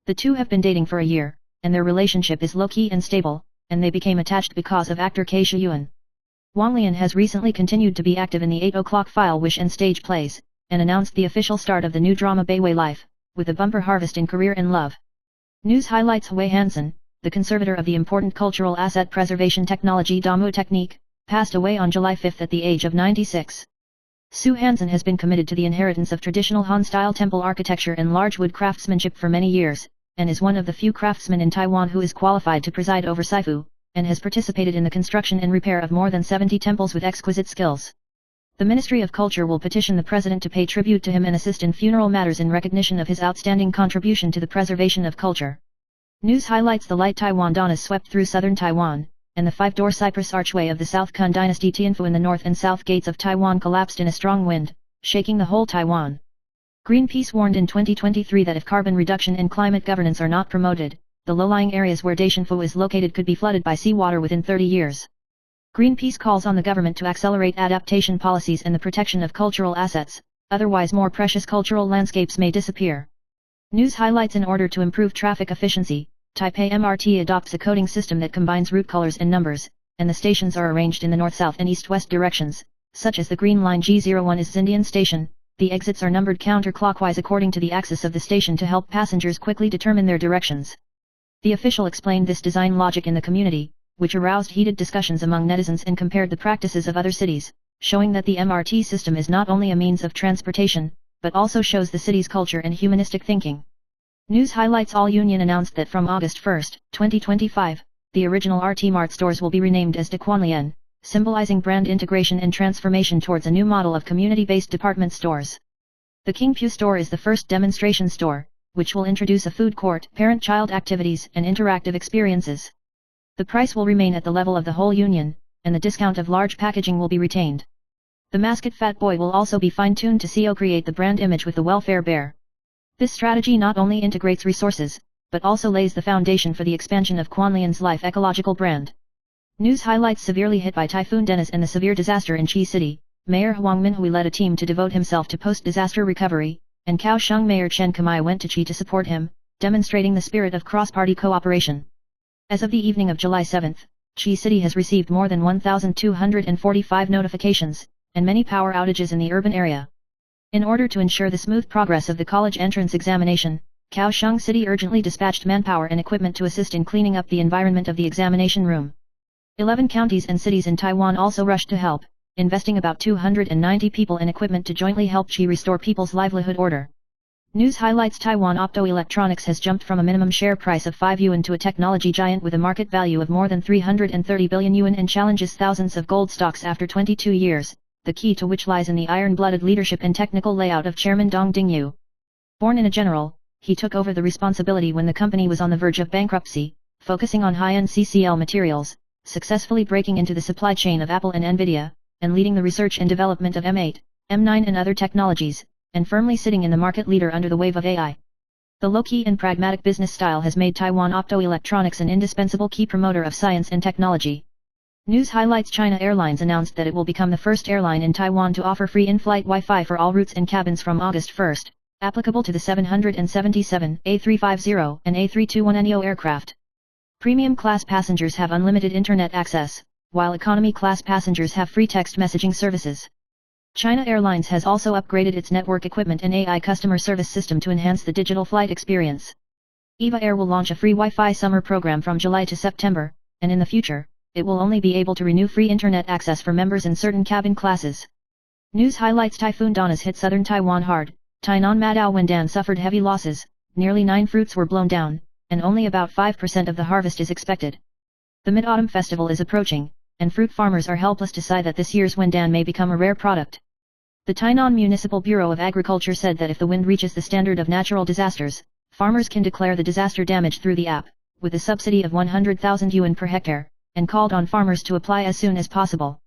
The two have been dating for a year, and their relationship is low-key and stable, and they became attached because of actor Kai Shiyuan. Wang Lian has recently continued to be active in the 8 O'Clock File Wish and stage plays, and announced the official start of the new drama Beiwei Life, with a bumper harvest in career and love. News highlights Hui Hansen, the conservator of the important cultural asset preservation technology Damu Technique, passed away on July 5 at the age of 96. Su Hansen has been committed to the inheritance of traditional Han-style temple architecture and large wood craftsmanship for many years, and is one of the few craftsmen in Taiwan who is qualified to preside over Saifu, and has participated in the construction and repair of more than 70 temples with exquisite skills. The Ministry of Culture will petition the President to pay tribute to him and assist in funeral matters in recognition of his outstanding contribution to the preservation of culture. News highlights the light Taiwan dawn has swept through southern Taiwan, and the five-door cypress archway of the South Kun Dynasty Tianfu in the north and south gates of Taiwan collapsed in a strong wind, shaking the whole Taiwan. Greenpeace warned in 2023 that if carbon reduction and climate governance are not promoted, the low-lying areas where Daishanfu is located could be flooded by seawater within 30 years. Greenpeace calls on the government to accelerate adaptation policies and the protection of cultural assets, otherwise more precious cultural landscapes may disappear. News highlights in order to improve traffic efficiency, Taipei MRT adopts a coding system that combines route colors and numbers, and the stations are arranged in the north-south and east-west directions, such as the Green Line G01 is Xindian Station. The exits are numbered counterclockwise according to the axis of the station to help passengers quickly determine their directions. The official explained this design logic in the community, which aroused heated discussions among netizens and compared the practices of other cities, showing that the MRT system is not only a means of transportation, but also shows the city's culture and humanistic thinking. News highlights All Union announced that from August 1, 2025, the original RT Mart stores will be renamed as Dequanlian, symbolizing brand integration and transformation towards a new model of community-based department stores. The Kingpu store is the first demonstration store, which will introduce a food court, parent-child activities and interactive experiences. The price will remain at the level of the whole union, and the discount of large packaging will be retained. The mascot Fat Boy will also be fine-tuned to co-create the brand image with the welfare bear. This strategy not only integrates resources, but also lays the foundation for the expansion of Quanlian's Life ecological brand. News highlights severely hit by Typhoon Dennis and the severe disaster in Chi City. Mayor Huang Minhui led a team to devote himself to post-disaster recovery, and Kaohsiung Mayor Chen Kamai went to Chi to support him, demonstrating the spirit of cross-party cooperation. As of the evening of July 7, Chi City has received more than 1,245 notifications, and many power outages in the urban area. In order to ensure the smooth progress of the college entrance examination, Kaohsiung City urgently dispatched manpower and equipment to assist in cleaning up the environment of the examination room. 11 counties and cities in Taiwan also rushed to help, investing about 290 people and equipment to jointly help Chi restore people's livelihood order. News highlights Taiwan Optoelectronics has jumped from a minimum share price of 5 yuan to a technology giant with a market value of more than 330 billion yuan and challenges thousands of gold stocks after 22 years, the key to which lies in the iron-blooded leadership and technical layout of Chairman Dong Dingyu. Born in a general, he took over the responsibility when the company was on the verge of bankruptcy, focusing on high-end CCL materials, successfully breaking into the supply chain of Apple and Nvidia, and leading the research and development of M8, M9 and other technologies, and firmly sitting in the market leader under the wave of AI. The low-key and pragmatic business style has made Taiwan Optoelectronics an indispensable key promoter of science and technology. News highlights China Airlines announced that it will become the first airline in Taiwan to offer free in-flight Wi-Fi for all routes and cabins from August 1, applicable to the 777, A350, and A321neo aircraft. Premium class passengers have unlimited internet access, while economy class passengers have free text messaging services. China Airlines has also upgraded its network equipment and AI customer service system to enhance the digital flight experience. EVA Air will launch a free Wi-Fi summer program from July to September, and in the future, it will only be able to renew free internet access for members in certain cabin classes. News highlights Typhoon Don has hit southern Taiwan hard. Tainan Madao Wendan suffered heavy losses, nearly 9 fruits were blown down, and only about 5% of the harvest is expected. The Mid-Autumn Festival is approaching, and fruit farmers are helpless to sigh that this year's Wendan may become a rare product. The Tainan Municipal Bureau of Agriculture said that if the wind reaches the standard of natural disasters, farmers can declare the disaster damage through the app, with a subsidy of 100,000 yuan per hectare, and called on farmers to apply as soon as possible.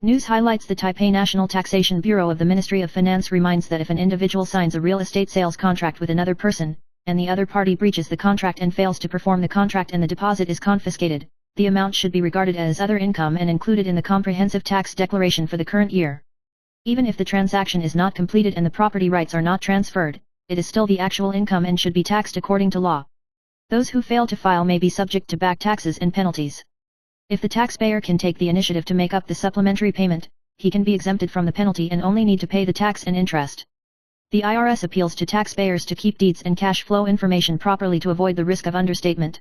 News highlights the Taipei National Taxation Bureau of the Ministry of Finance reminds that if an individual signs a real estate sales contract with another person, and the other party breaches the contract and fails to perform the contract and the deposit is confiscated, the amount should be regarded as other income and included in the comprehensive tax declaration for the current year. Even if the transaction is not completed and the property rights are not transferred, it is still the actual income and should be taxed according to law. Those who fail to file may be subject to back taxes and penalties. If the taxpayer can take the initiative to make up the supplementary payment, he can be exempted from the penalty and only need to pay the tax and interest. The IRS appeals to taxpayers to keep deeds and cash flow information properly to avoid the risk of understatement.